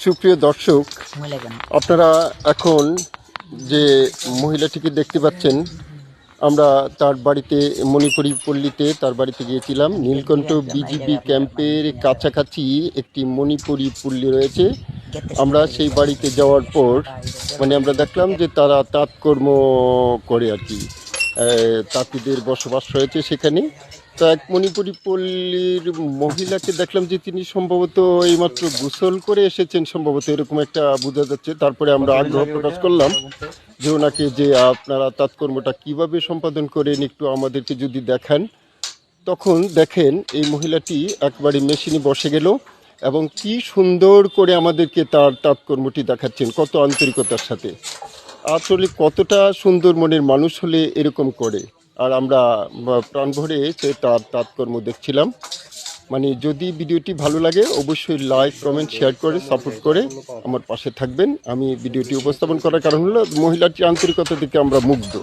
সুপ্রিয় দর্শক, আপনারা এখন যে মহিলাটিকে দেখতে পাচ্ছেন, আমরা তার বাড়িতে মণিপুরি পল্লীতে তার বাড়িতে গিয়েছিলাম। নীলকণ্ঠ বিজিবি ক্যাম্পের কাছাকাছি একটি মণিপুরি পল্লী রয়েছে। আমরা সেই বাড়িতে যাওয়ার পর আমরা দেখলাম যে তারা তাঁতকর্ম করে আর কি, তাঁতিদের বসবাস রয়েছে সেখানে। তো এক মণিপুরি পল্লীর মহিলাকে দেখলাম যে তিনি সম্ভবত এইমাত্র গোসল করে এসেছেন, সম্ভবত এরকম একটা বোঝা যাচ্ছে। তারপরে আমরা আগ্রহ প্রকাশ করলাম যে ওনাকে, যে আপনারা তাৎকর্মটা কিভাবে সম্পাদন করেন একটু আমাদেরকে যদি দেখান। তখন দেখেন এই মহিলাটি একবারে মেশিনে বসে গেল এবং কি সুন্দর করে আমাদেরকে তার তাৎকর্মটি দেখাচ্ছেন, কত আন্তরিকতার সাথে। আসলে কতটা সুন্দর মনের মানুষ হলে এরকম করে। আর আমরা প্রাণ ভরে তার তাৎকর্ম দেখছিলাম। যদি ভিডিওটি ভালো লাগে অবশ্যই লাইক, কমেন্ট, শেয়ার করে সাপোর্ট করে আমার পাশে থাকবেন। আমি ভিডিওটি উপস্থাপন করার কারণ হলো মহিলাটির আন্তরিকতা দেখে আমরা মুগ্ধ।